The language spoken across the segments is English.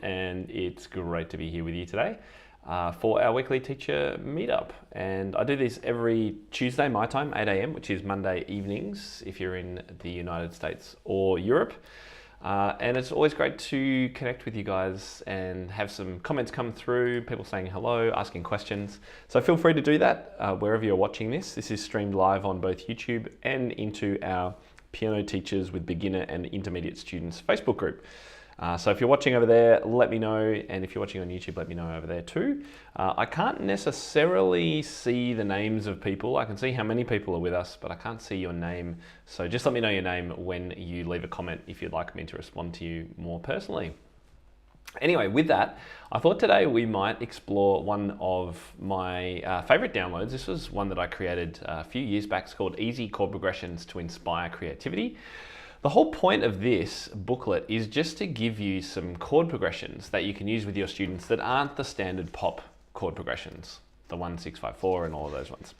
And it's great to be here with you today for our weekly teacher meetup. And I do this every Tuesday, my time, 8 a.m., which is Monday evenings if you're in the United States or Europe. And it's always great to connect with you guys and have some comments come through, people saying hello, asking questions. So feel free to do that wherever you're watching this. This is streamed live on both YouTube and into our Piano Teachers with Beginner and Intermediate Students Facebook group. So if you're watching over there, let me know. And if you're watching on YouTube, let me know over there too. I can't necessarily see the names of people. I can see how many people are with us, but I can't see your name. So just let me know your name when you leave a comment if you'd like me to respond to you more personally. Anyway, with that, I thought today we might explore one of my favorite downloads. This was one that I created a few years back. It's called Easy Chord Progressions to Inspire Creativity. The whole point of this booklet is just to give you some chord progressions that you can use with your students that aren't the standard pop chord progressions, the 1, 6, 5, 4 and all of those ones.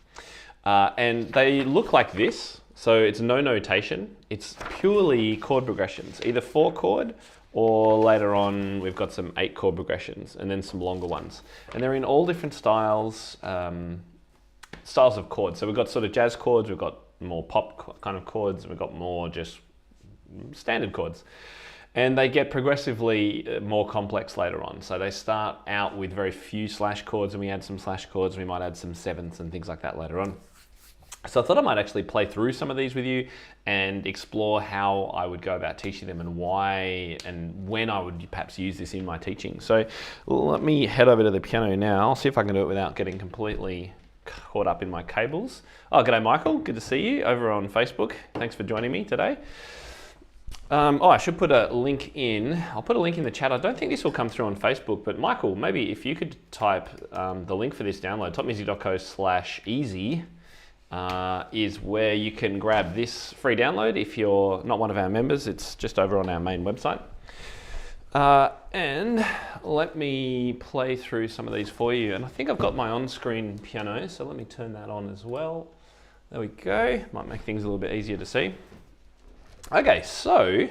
And they look like this. So it's no notation. It's purely chord progressions, either 4 chord or later on we've got some 8 chord progressions and then some longer ones. And they're in all different styles of chords. So we've got sort of jazz chords, we've got more pop kind of chords, and we've got more just standard chords, and they get progressively more complex later on. So they start out with very few slash chords, and we add some slash chords, we might add some sevenths and things like that later on. So I thought I might actually play through some of these with you and explore how I would go about teaching them and why and when I would perhaps use this in my teaching. So let me head over to the piano now. I'll see if I can do it without getting completely caught up in my cables. Oh, g'day Michael, good to see you over on Facebook. Thanks for joining me today. I should put a link in. I'll put a link in the chat. I don't think this will come through on Facebook, but Michael, maybe if you could type the link for this download, topmusic.co/easy is where you can grab this free download. If you're not one of our members, it's just over on our main website. And let me play through some of these for you. And I think I've got my on-screen piano, so let me turn that on as well. There we go. Might make things a little bit easier to see. Okay, so,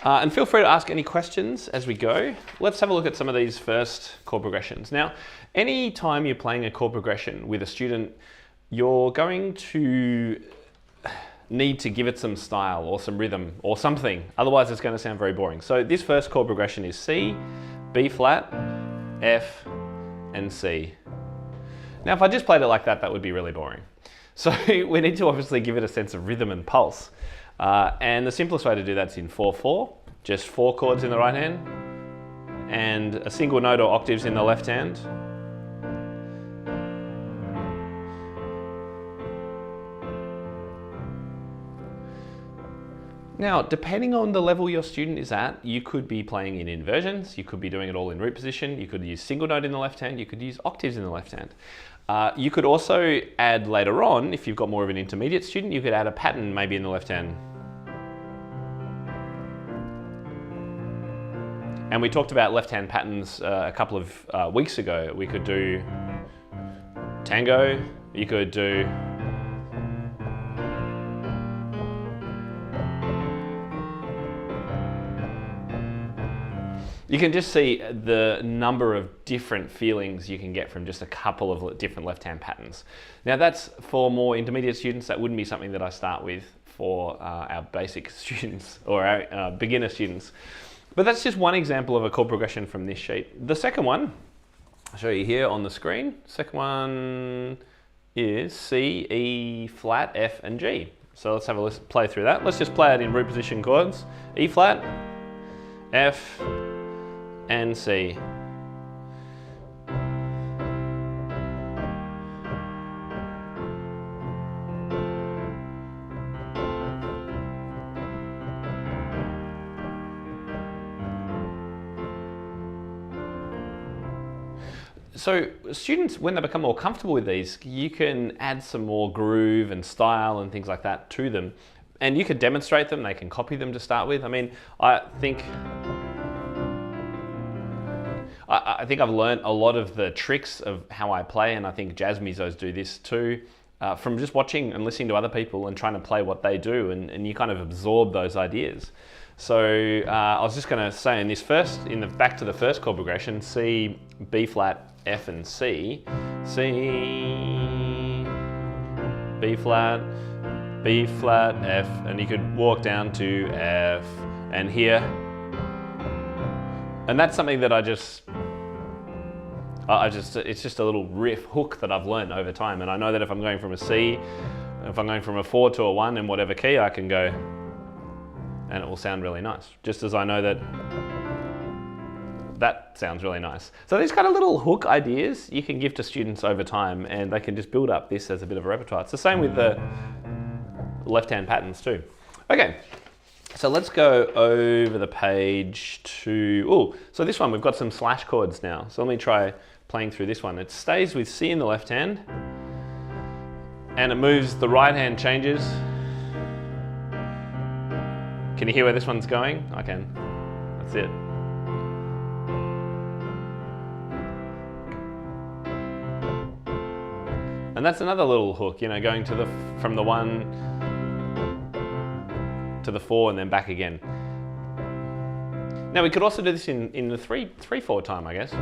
and feel free to ask any questions as we go. Let's have a look at some of these first chord progressions. Now, any time you're playing a chord progression with a student, you're going to need to give it some style or some rhythm or something. Otherwise, it's going to sound very boring. So this first chord progression is C, B flat, F, and C. Now, if I just played it like that, that would be really boring. So we need to obviously give it a sense of rhythm and pulse. And the simplest way to do that is in 4/4, just 4 chords in the right hand and a single note or octaves in the left hand. Now, depending on the level your student is at, you could be playing in inversions, you could be doing it all in root position, you could use single note in the left hand, you could use octaves in the left hand. You could also add later on, if you've got more of an intermediate student, you could add a pattern maybe in the left hand. And we talked about left hand patterns a couple of weeks ago. We could do tango, you could do you can just see the number of different feelings you can get from just a couple of different left-hand patterns. Now that's for more intermediate students. That wouldn't be something that I start with for our basic students or our beginner students. But that's just one example of a chord progression from this sheet. The second one, I'll show you here on the screen. Second one is C, E flat, F, and G. So let's have a play through that. Let's just play it in root position chords. E flat, F, and C. So students, when they become more comfortable with these, you can add some more groove and style and things like that to them. And you could demonstrate them, they can copy them to start with. I mean, I think I've learned a lot of the tricks of how I play, and I think jazz musos do this too, from just watching and listening to other people and trying to play what they do, and you kind of absorb those ideas. So I was just going to say back to the first chord progression, C, B flat, F and C, C, B flat, F, and you could walk down to F and here. And that's something that it's just a little riff hook that I've learned over time. And I know that if I'm going from a C, if I'm going from a 4 to a 1 in whatever key, I can go and it will sound really nice. Just as I know that that sounds really nice. So these kind of little hook ideas you can give to students over time and they can just build up this as a bit of a repertoire. It's the same with the left-hand patterns too. Okay, so let's go over the page to, so this one we've got some slash chords now. So let me try playing through this one. It stays with C in the left hand and it moves, the right hand changes. Can you hear where this one's going? I can. That's it. And that's another little hook, going to from the 1 to the 4 and then back again. Now we could also do this in the 3/4 time, I guess.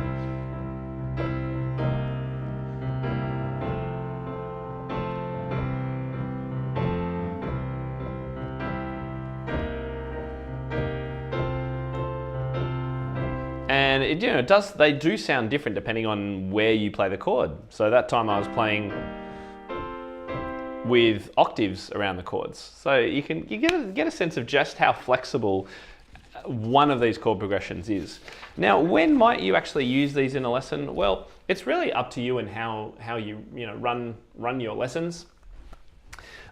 And they do sound different depending on where you play the chord. So that time I was playing with octaves around the chords. So you get a sense of just how flexible one of these chord progressions is. Now, when might you actually use these in a lesson? Well, it's really up to you and how you run your lessons.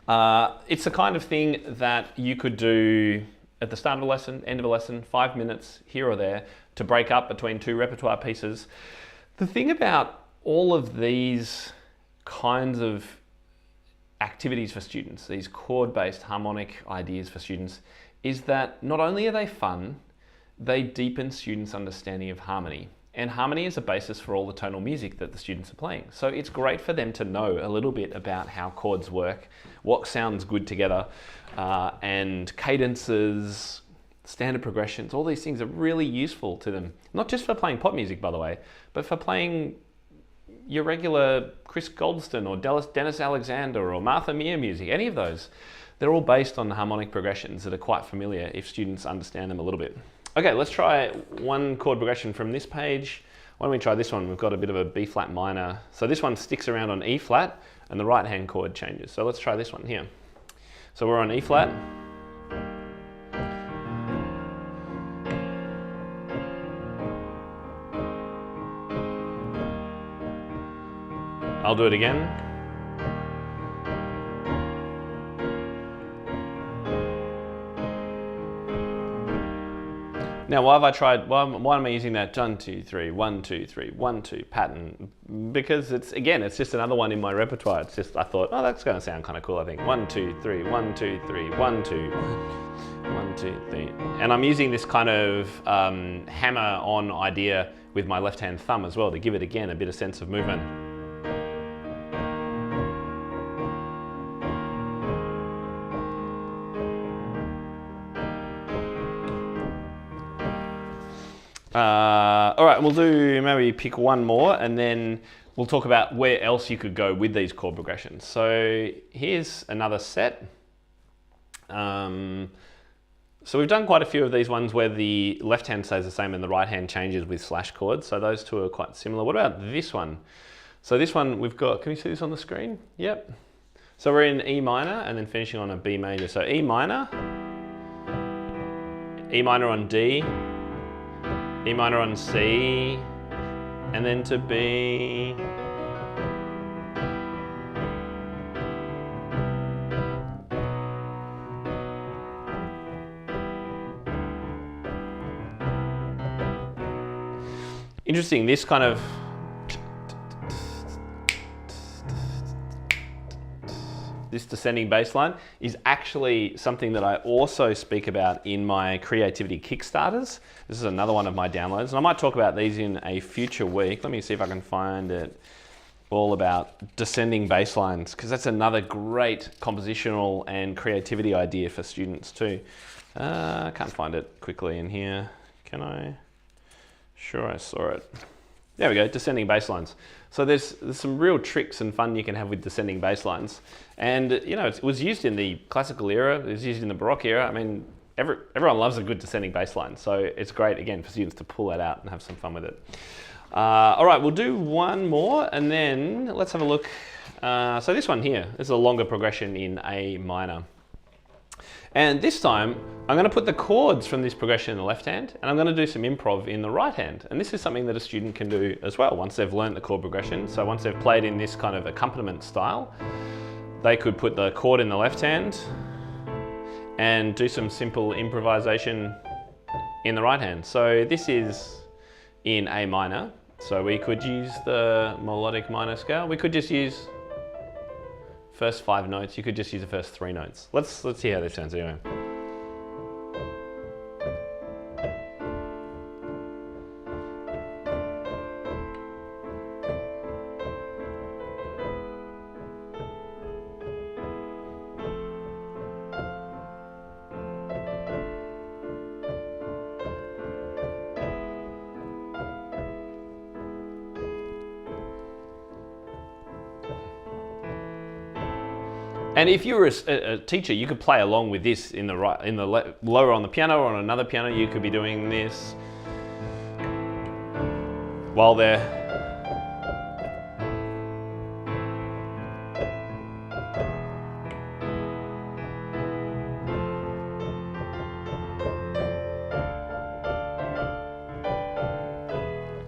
It's the kind of thing that you could do at the start of a lesson, end of a lesson, 5 minutes here or there to break up between 2 repertoire pieces. The thing about all of these kinds of activities for students, these chord-based harmonic ideas for students, is that not only are they fun, they deepen students' understanding of harmony. And harmony is a basis for all the tonal music that the students are playing. So it's great for them to know a little bit about how chords work, what sounds good together, and cadences, standard progressions, all these things are really useful to them. Not just for playing pop music, by the way, but for playing your regular Chris Goldston or Dennis Alexander or Martha Mere music, any of those. They're all based on harmonic progressions that are quite familiar if students understand them a little bit. Okay, let's try one chord progression from this page. Why don't we try this one? We've got a bit of a B flat minor. So this one sticks around on E flat and the right hand chord changes. So let's try this one here. So we're on E flat. I'll do it again. Now, why am I using that 1, 2, 3, 1, 2, 3, 1, 2 pattern? Because it's just another one in my repertoire. It's just, I thought, oh, that's going to sound kind of cool, I think. 1, 2, 3, 1, 2, 3, 1, 2, 1, 2, 3. And I'm using this kind of hammer-on idea with my left-hand thumb as well to give it, again, a bit of sense of movement. All right, we'll do maybe pick one more and then we'll talk about where else you could go with these chord progressions. So here's another set. So we've done quite a few of these ones where the left hand stays the same and the right hand changes with slash chords. So those two are quite similar. What about this one? So this one we've got, can you see this on the screen? Yep. So we're in E minor and then finishing on a B major. So E minor on D, E minor on C, and then to B. Interesting, this kind of this descending bass line is actually something that I also speak about in my creativity Kickstarters. This is another one of my downloads, and I might talk about these in a future week. Let me see if I can find it all about descending bass lines, because that's another great compositional and creativity idea for students too. I can't find it quickly in here. Can I? Sure, I saw it. There we go, descending bass lines. So there's some real tricks and fun you can have with descending bass lines. And you know, it was used in the classical era, it was used in the Baroque era. I mean, everyone loves a good descending bass line. So it's great, again, for students to pull that out and have some fun with it. All right, we'll do one more and then let's have a look. So this one here is a longer progression in A minor. And this time, I'm going to put the chords from this progression in the left hand, and I'm going to do some improv in the right hand. And this is something that a student can do as well once they've learned the chord progression. So once they've played in this kind of accompaniment style, they could put the chord in the left hand and do some simple improvisation in the right hand. So this is in A minor. So we could use the melodic minor scale. We could just use first 5 notes. You could just use the first 3 notes. Let's see how this sounds anyway. And if you were a teacher, you could play along with this in the right, lower on the piano or on another piano. You could be doing this while they're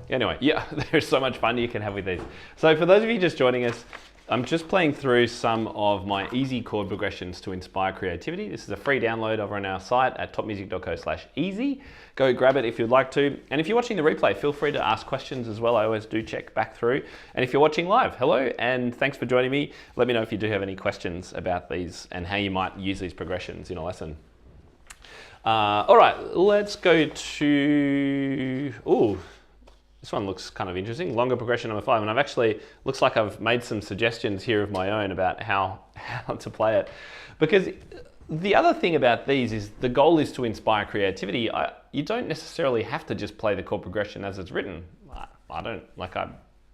anyway. Yeah, there's so much fun you can have with these. So for those of you just joining us, I'm just playing through some of my easy chord progressions to inspire creativity. This is a free download over on our site at topmusic.co/easy. Go grab it if you'd like to. And if you're watching the replay, feel free to ask questions as well. I always do check back through. And if you're watching live, hello, and thanks for joining me. Let me know if you do have any questions about these and how you might use these progressions in a lesson. All right, let's go to, this one looks kind of interesting. Longer progression number 5. And I've actually, looks like I've made some suggestions here of my own about how to play it. Because the other thing about these is the goal is to inspire creativity. You don't necessarily have to just play the chord progression as it's written. I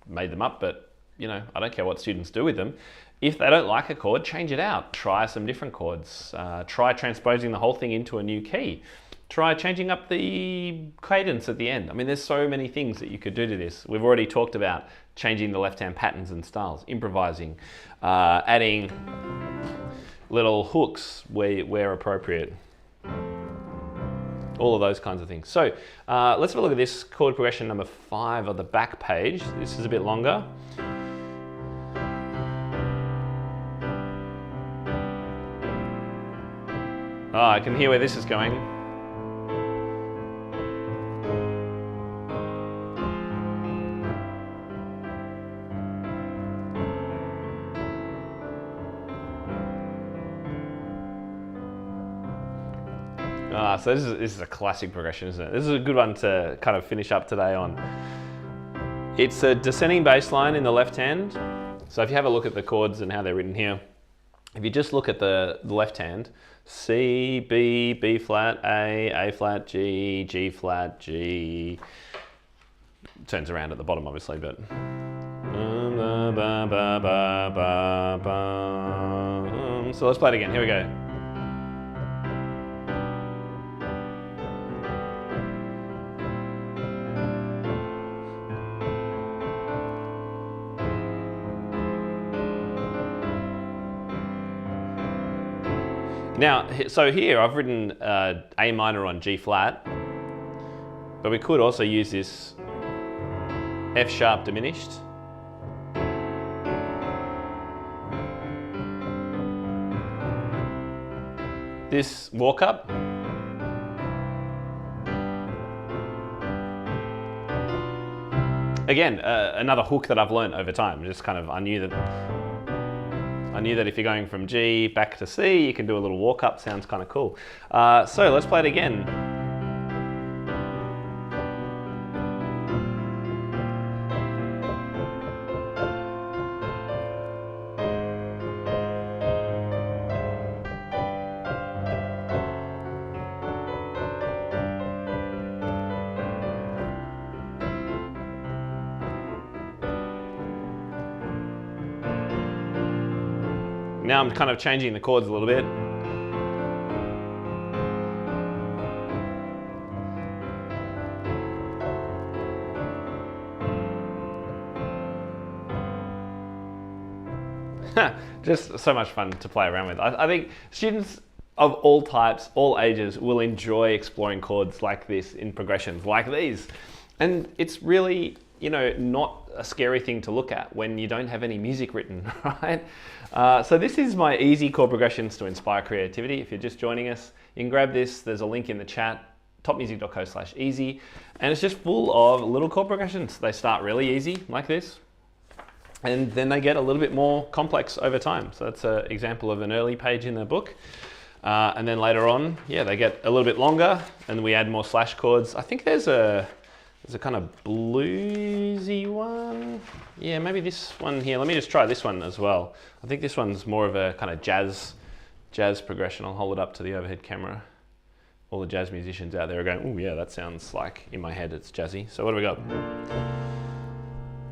made them up, but you know, I don't care what students do with them. If they don't like a chord, change it out. Try some different chords. Try transposing the whole thing into a new key. Try changing up the cadence at the end. I mean, there's so many things that you could do to this. We've already talked about changing the left-hand patterns and styles, improvising, adding little hooks where appropriate. All of those kinds of things. So let's have a look at this chord progression number 5 on the back page. This is a bit longer. I can hear where this is going. So this is a classic progression, isn't it? This is a good one to kind of finish up today on. It's a descending bass line in the left hand. So if you have a look at the chords and how they're written here, if you just look at the left hand, C, B, B flat, A flat, G, G flat, G. Turns around at the bottom obviously, but. So let's play it again, here we go. Now, so here I've written A minor on G flat, but we could also use this F sharp diminished. This walk up. Again, another hook that I've learned over time. Just kind of, I knew that if you're going from G back to C, you can do a little walk up, sounds kind of cool. So let's play it again. Now I'm kind of changing the chords a little bit. Just so much fun to play around with. I think students of all types, all ages will enjoy exploring chords like this in progressions like these. And it's really, you know, not a scary thing to look at when you don't have any music written, right? So this is my easy chord progressions to inspire creativity. If you're just joining us, you can grab this. There's a link in the chat, topmusic.co/easy. And it's just full of little chord progressions. They start really easy like this. And then they get a little bit more complex over time. So that's an example of an early page in the book. And then later on, yeah, they get a little bit longer and we add more slash chords. I think there's a kind of bluesy one. Yeah, maybe this one here. Let me just try this one as well. I think this one's more of a kind of jazz progression. I'll hold it up to the overhead camera. All the jazz musicians out there are going, oh yeah, that sounds like, in my head, it's jazzy. So what do we got?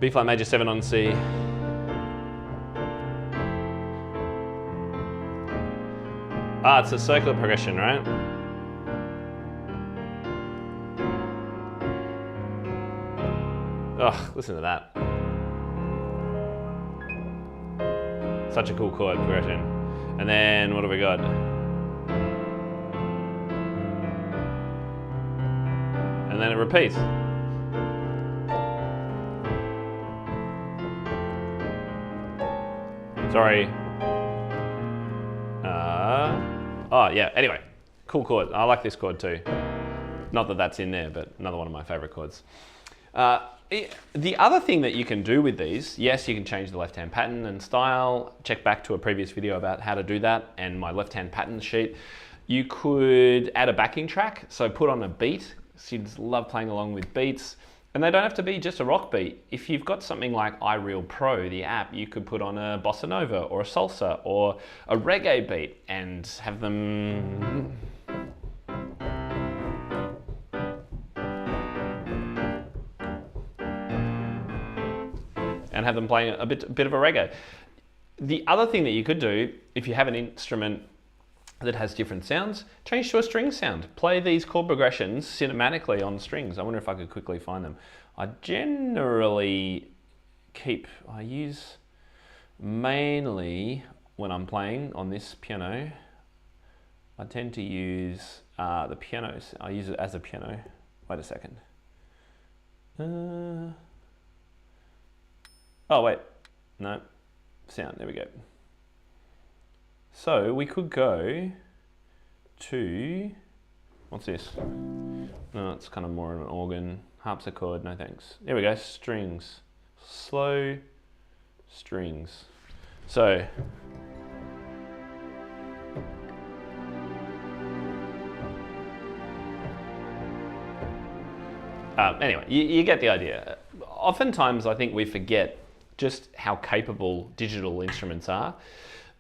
B flat major 7 on C. Ah, it's a circular progression, right? Oh, listen to that. Such a cool chord progression. And then what have we got? And then it repeats. Sorry. Oh yeah, anyway, cool chord. I like this chord too. Not that that's in there, but another one of my favorite chords. The other thing that you can do with these, yes, you can change the left-hand pattern and style. Check back to a previous video about how to do that and my left-hand pattern sheet. You could add a backing track, so put on a beat. Students love playing along with beats. And they don't have to be just a rock beat. If you've got something like iReal Pro, the app, you could put on a bossa nova or a salsa or a reggae beat and have them playing a bit of a reggae. The other thing that you could do, if you have an instrument that has different sounds, change to a string sound. Play these chord progressions cinematically on strings. I wonder if I could quickly find them. I generally I use mainly when I'm playing on this piano, I tend to use the pianos. I use it as a piano. Wait a second. Oh wait, no, sound, there we go. So we could go to, what's this? No, it's kind of more of an organ. Harpsichord, no thanks. There we go, strings. Slow strings. So, anyway, you get the idea. Oftentimes I think we forget just how capable digital instruments are.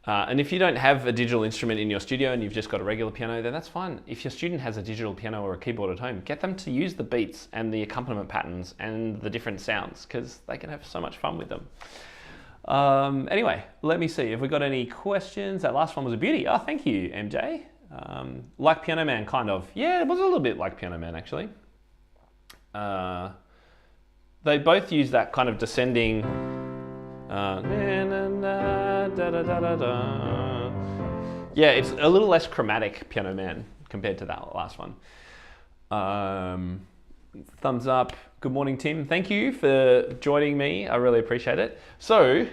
And if you don't have a digital instrument in your studio and you've just got a regular piano, then that's fine. If your student has a digital piano or a keyboard at home, get them to use the beats and the accompaniment patterns and the different sounds because they can have so much fun with them. Anyway, let me see. Have we got any questions? That last one was a beauty. Oh, thank you, MJ. Like Piano Man, kind of. Yeah, it was a little bit like Piano Man, actually. They both use that kind of descending... Yeah, it's a little less chromatic, Piano Man, compared to that last one. Thumbs up. Good morning, Tim. Thank you for joining me. I really appreciate it. So,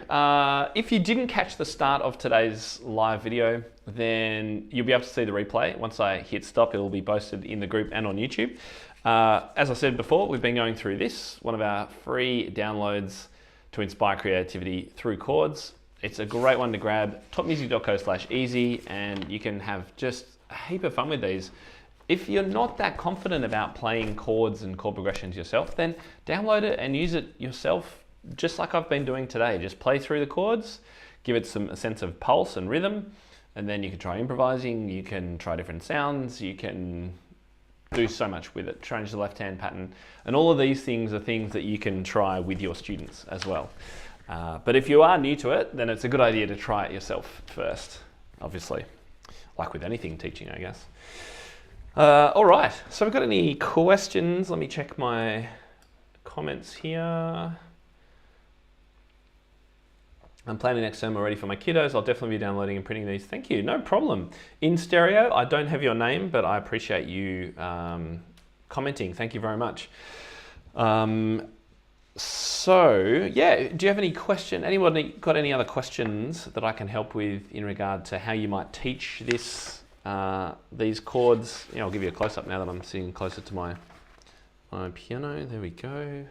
if you didn't catch the start of today's live video, then you'll be able to see the replay. Once I hit stop, it will be posted in the group and on YouTube. As I said before, we've been going through this, one of our free downloads to inspire creativity through chords. It's a great one to grab, topmusic.co/easy, and you can have just a heap of fun with these. If you're not that confident about playing chords and chord progressions yourself, then download it and use it yourself, just like I've been doing today. Just play through the chords, give it a sense of pulse and rhythm, and then you can try improvising, you can try different sounds, you can do so much with it, change the left-hand pattern. And all of these things are things that you can try with your students as well. But if you are new to it, then it's a good idea to try it yourself first, obviously, like with anything teaching, I guess. All right, so have we got any questions? Let me check my comments here. I'm planning next term already for my kiddos. I'll definitely be downloading and printing these. Thank you, no problem. In stereo, I don't have your name, but I appreciate you commenting. Thank you very much. So yeah, do you have any question? Anyone got any other questions that I can help with in regard to how you might teach this, these chords? Yeah, I'll give you a close up now that I'm sitting closer to my piano. There we go.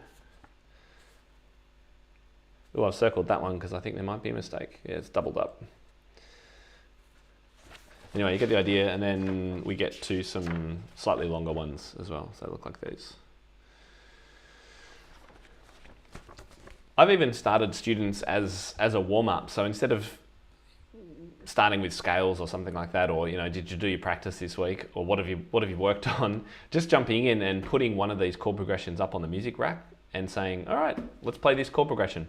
Oh, I've circled that one because I think there might be a mistake. Yeah, it's doubled up. Anyway, you get the idea, and then we get to some slightly longer ones as well. So they look like these. I've even started students as a warm-up. So instead of starting with scales or something like that, or did you do your practice this week, or what have you worked on? Just jumping in and putting one of these chord progressions up on the music rack and saying, all right, let's play this chord progression.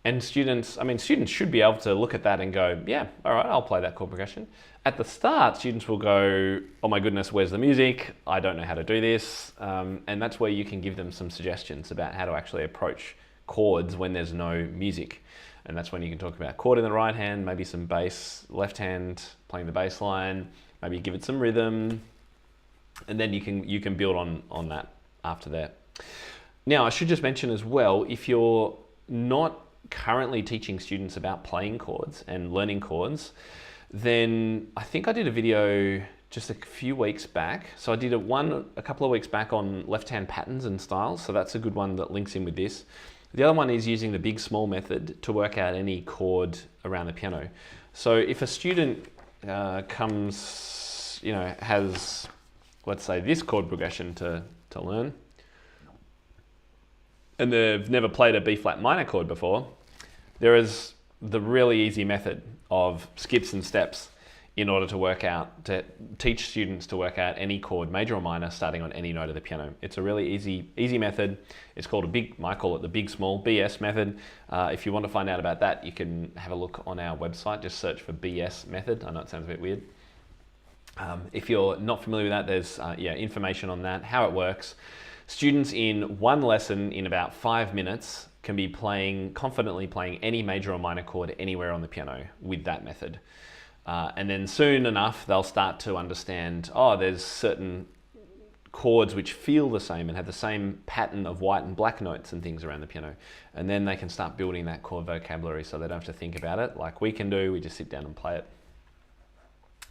And students should be able to look at that and go, yeah, all right, I'll play that chord progression. At the start, students will go, oh my goodness, where's the music? I don't know how to do this. And that's where you can give them some suggestions about how to actually approach chords when there's no music. And that's when you can talk about chord in the right hand, maybe some bass, left hand, playing the bass line, maybe give it some rhythm. And then you can build on that after that. Now, I should just mention as well, if you're not currently teaching students about playing chords and learning chords, then I think I did a video just a few weeks back. So I did a couple of weeks back on left-hand patterns and styles. So that's a good one that links in with this. The other one is using the big small method to work out any chord around the piano. So if a student has, let's say, this chord progression to learn, and they've never played a B flat minor chord before, there is the really easy method of skips and steps in order to teach students to work out any chord, major or minor, starting on any note of the piano. It's a really easy method. It's called I call it the big small BS method. If you want to find out about that, you can have a look on our website. Just search for BS method. I know it sounds a bit weird. If you're not familiar with that, there's information on that, how it works. Students in one lesson in about 5 minutes can be confidently playing any major or minor chord anywhere on the piano with that method. And then soon enough, they'll start to understand, there's certain chords which feel the same and have the same pattern of white and black notes and things around the piano. And then they can start building that chord vocabulary so they don't have to think about it like we can do. We just sit down and play it.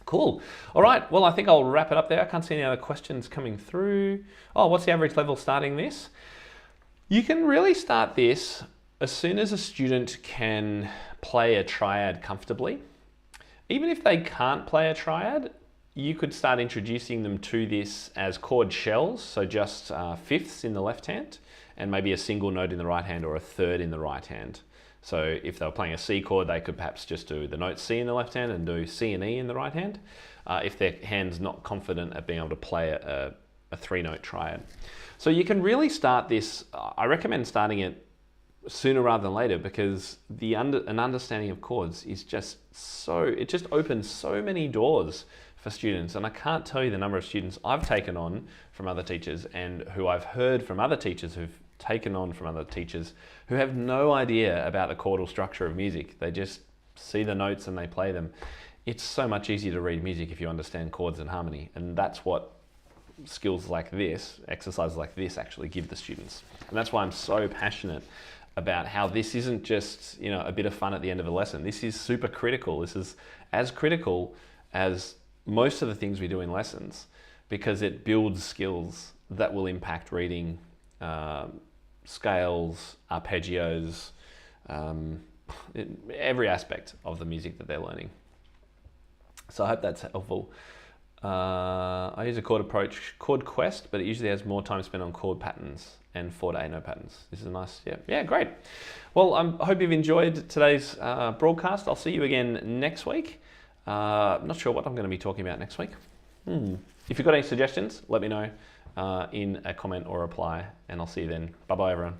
Cool. All right, well, I think I'll wrap it up there. I can't see any other questions coming through. What's the average level starting this? You can really start this as soon as a student can play a triad comfortably. Even if they can't play a triad, you could start introducing them to this as chord shells, so just fifths in the left hand, and maybe a single note in the right hand or a third in the right hand. So if they were playing a C chord, they could perhaps just do the note C in the left hand and do C and E in the right hand, if their hand's not confident at being able to play a 3-note triad. So you can really start this, I recommend starting it sooner rather than later, because an understanding of chords is it just opens so many doors for students. And I can't tell you the number of students I've taken on from other teachers and who I've heard from other teachers who've taken on from other teachers who have no idea about the chordal structure of music. They just see the notes and they play them. It's so much easier to read music if you understand chords and harmony. And that's what skills like this, exercises like this, actually give the students. And that's why I'm so passionate about how this isn't just a bit of fun at the end of a lesson. This is super critical. This is as critical as most of the things we do in lessons, because it builds skills that will impact reading, scales, arpeggios, every aspect of the music that they're learning. So I hope that's helpful. I use a chord approach, Chord Quest, but it usually has more time spent on chord patterns and 4 to 8 note patterns. This is a nice, yeah, great. Well, I hope you've enjoyed today's broadcast. I'll see you again next week. I'm not sure what I'm going to be talking about next week. If you've got any suggestions, let me know in a comment or reply, and I'll see you then. Bye-bye, everyone.